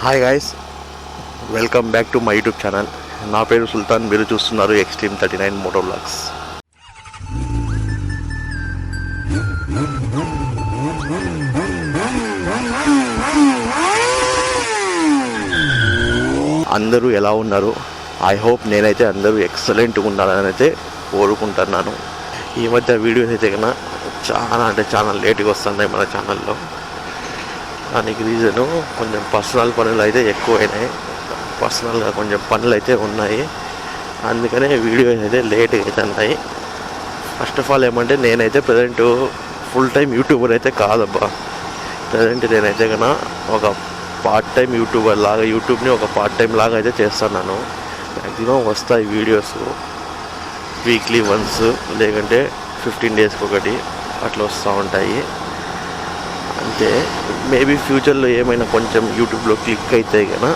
Hi guys, welcome back to my YouTube channel. నా పేరు సుల్తాన్. మీరు చూస్తున్నారు ఎక్స్ట్రీమ్ 39 మోటోవ్లాగ్స్. అందరూ ఎలా ఉన్నారు? ఐ హోప్ నేనైతే అందరూ ఎక్సలెంట్గా ఉండాలని అయితే కోరుకుంటున్నాను. ఈ మధ్య వీడియోస్ అయితే కన్నా చాలా లేట్గా వస్తున్నాయి మన ఛానల్లో. దానికి రీజను కొంచెం పర్సనల్ పనులు అయితే ఎక్కువైనాయి. పర్సనల్గా కొంచెం పనులు అయితే ఉన్నాయి, అందుకనే వీడియోస్ అయితే లేట్గా అవుతున్నాయి. ఫస్ట్ ఆఫ్ ఆల్ ఏమంటే, నేనైతే ప్రజెంట్ ఫుల్ టైం యూట్యూబర్ అయితే కాదబ్బా. ప్రజెంట్ నేనైతే కన్నా ఒక పార్ట్ టైం యూట్యూబర్ లాగా, యూట్యూబ్ని ఒక పార్ట్ టైం లాగా అయితే చేస్తున్నాను. మ్యాక్సిమం వస్తాయి వీడియోస్ వీక్లీ వన్స్, లేకంటే 15 డేస్కి ఒకటి అట్లా వస్తూ ఉంటాయి. అంటే మేబీ ఫ్యూచర్లో ఏమైనా కొంచెం యూట్యూబ్లో క్లిక్ అయితే కన్నా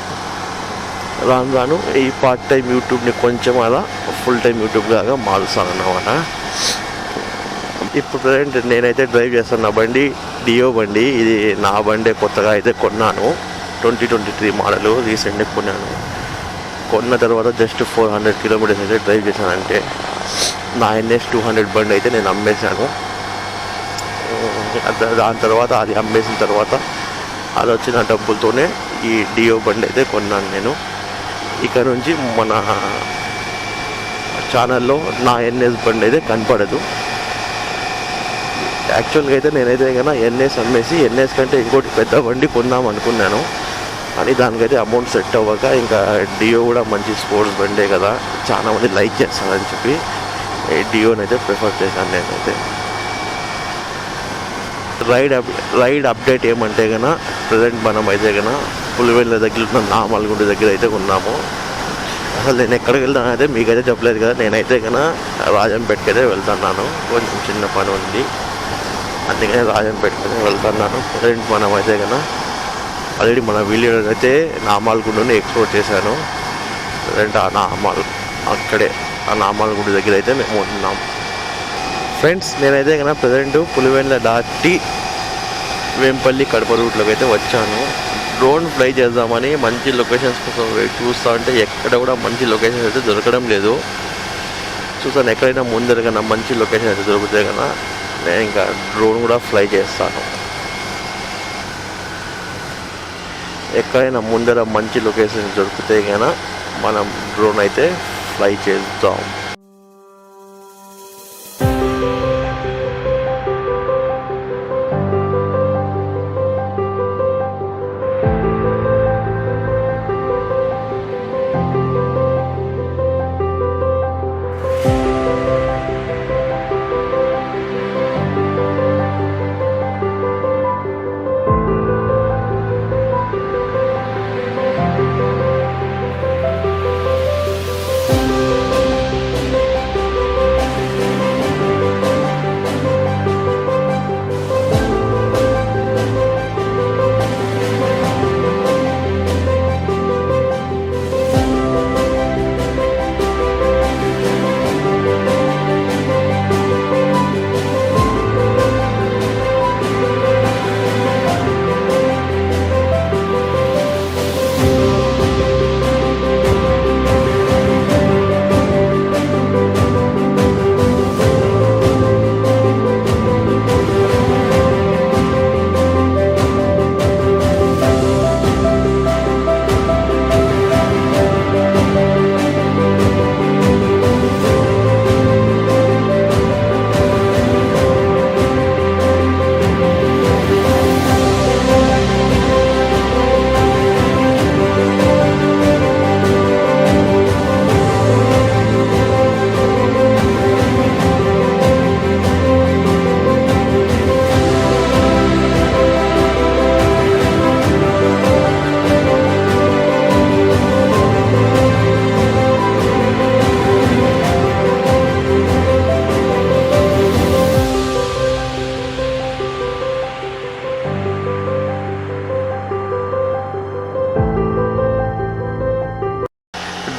రాను ఈ పార్ట్ టైం యూట్యూబ్ని కొంచెం అలా ఫుల్ టైం యూట్యూబ్ లాగా మారుస్తానన్నమాట. ఇప్పుడు ప్రజెంట్ నేనైతే డ్రైవ్ చేస్తాను నా బండి డియో బండి. ఇది నా బండే, కొత్తగా అయితే కొన్నాను. 2023 మోడల్ రీసెంట్గా కొన్నాను. కొన్న తర్వాత జస్ట్ 400 కిలోమీటర్స్ అయితే డ్రైవ్ చేశానంటే నా NS 200 బండి అయితే నేను అమ్మేశాను. దాని తర్వాత అది అమ్మేసిన తర్వాత అది వచ్చిన డబ్బులతోనే ఈ డియో బండి అయితే కొన్నాను నేను. ఇక్కడ నుంచి మన ఛానల్లో నా NS బండి అయితే కనపడదు. యాక్చువల్గా అయితే నేనైతే కన్నా NS అమ్మేసి NS కంటే ఇంకోటి పెద్ద బండి కొందాం అనుకున్నాను. కానీ దానికైతే అమౌంట్ సెట్ అవ్వక, ఇంకా డియో కూడా మంచి స్పోర్ట్స్ బండే కదా, చాలామంది లైక్ చేస్తారని చెప్పి డియోని అయితే ప్రిఫర్ చేశాను నేనైతే. రైడ్ అప్డేట్ ఏమంటే కన్నా, ప్రజెంట్ మనం అయితే కన్నా పులివెల్ల దగ్గర ఉన్న నామల్గుండ దగ్గర అయితే ఉన్నాము. అసలు నేను ఎక్కడికి వెళ్తానైతే మీకైతే చెప్పలేదు కదా. నేనైతే కన్నా రాజంపేటకి అయితే వెళ్తున్నాను. కొంచెం చిన్న పని ఉంది, అందుకనే రాజంపేటకి అయితే వెళ్తున్నాను. ప్రజెంట్ మనం అయితే కన్నా ఆల్రెడీ మన వీడియో అయితే నామాల్గుండని ఎక్స్ప్లోర్ చేశాను. ప్రజెంట్ అక్కడే ఆ నామాల్గుండ దగ్గర అయితే మేము ఉన్నాం. ఫ్రెండ్స్, నేనైతే కన్నా ప్రజెంట్ పులివెందుల దాటి వేంపల్లి కడప రూట్లోకి అయితే వచ్చాను. డ్రోన్ ఫ్లై చేద్దామని మంచి లొకేషన్స్ కోసం చూస్తూ ఉంటే ఎక్కడ కూడా మంచి లొకేషన్స్ అయితే దొరకడం లేదు. చూస్తాను ఎక్కడైనా ముందర కన్నా మంచి లొకేషన్ అయితే దొరికితే కన్నా నేను ఇంకా డ్రోన్ కూడా ఫ్లై చేస్తాను. ఎక్కడైనా ముందర మంచి లొకేషన్ దొరికితే కన్నా మనం డ్రోన్ అయితే ఫ్లై చేద్దాం.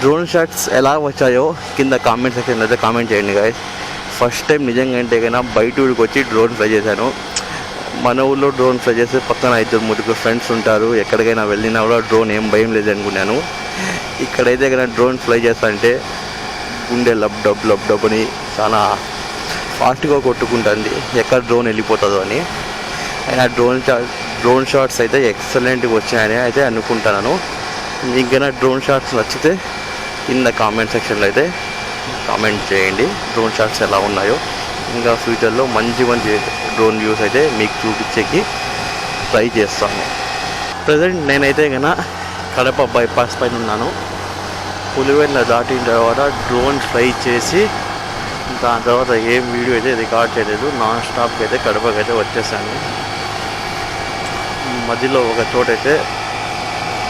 డ్రోన్ షాట్స్ ఎలా వచ్చాయో కింద కామెంట్ సెక్షన్లో అయితే కామెంట్ చేయండి గాయస్. ఫస్ట్ టైం నిజంగా అంటే కన్నా బయట ఊరికి వచ్చి డ్రోన్ ఫ్లై చేశాను. మన ఊళ్ళో డ్రోన్ ఫ్లై చేస్తే పక్కన 2-3 ఫ్రెండ్స్ ఉంటారు, ఎక్కడికైనా వెళ్ళినా కూడా డ్రోన్ ఏం భయం లేదు అనుకున్నాను. ఇక్కడైతే కనుక డ్రోన్ ఫ్లై చేస్తా అంటే గుండె లబ్ డబ్ అని చాలా ఫాస్ట్గా కొట్టుకుంటుంది, ఎక్కడ డ్రోన్ వెళ్ళిపోతుందో అని. అయినా డ్రోన్ షాట్స్ అయితే ఎక్సలెంట్గా వచ్చాయని అయితే అనుకుంటున్నాను. ఇంకైనా డ్రోన్ షాట్స్ నచ్చితే కింద కామెంట్ సెక్షన్లో అయితే కామెంట్ చేయండి డ్రోన్ షాట్స్ ఎలా ఉన్నాయో. ఇంకా ఫ్యూచర్లో మంచి డ్రోన్ వ్యూస్ అయితే మీకు చూపించేకి ట్రై చేస్తాను. ప్రజెంట్ నేనైతే కనుక కడప బైపాస్ పైన ఉన్నాను. పులివెందుల దాటిన తర్వాత డ్రోన్ ఫ్లై చేసి దాని తర్వాత ఏం వీడియో అయితే రికార్డ్ చేయలేదు, నాన్ స్టాప్కి అయితే కడపకి అయితే వచ్చేసాను. మధ్యలో ఒక చోటైతే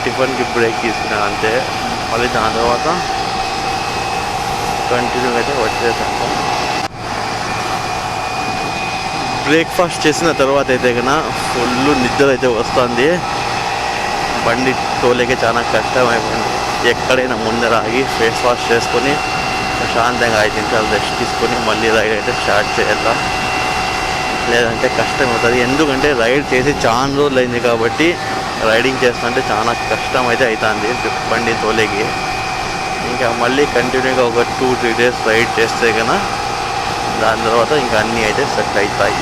టిఫిన్కి బ్రేక్ తీసుకున్నాను అంతే. మళ్ళీ దాని తర్వాత కంటిన్యూ అయితే వచ్చేసాను. బ్రేక్ఫాస్ట్ చేసిన తర్వాత అయితే కన్నా ఫుల్ నిద్ర అయితే వస్తుంది. బండి తోలేకే చాలా కష్టం అయిపోయింది. ఎక్కడైనా ముందర ఆగి ఫేస్ వాష్ చేసుకొని ప్రశాంతంగా 5 నిమిషాలు రెస్ట్ తీసుకొని మళ్ళీ రైడ్ అయితే స్టార్ట్ చేయాలా, లేదంటే కష్టం అవుతుంది. ఎందుకంటే రైడ్ చేసి చాలా రోజులు అయింది కాబట్టి రైడింగ్ చేస్తుంటే చాలా కష్టం అయితే అవుతుంది బండి తోలేకి. ఇంకా మళ్ళీ కంటిన్యూగా ఒక 2-3 డేస్ రైడ్ చేస్తే కన్నా దాని తర్వాత ఇంకా అన్నీ అయితే సెట్ అవుతాయి.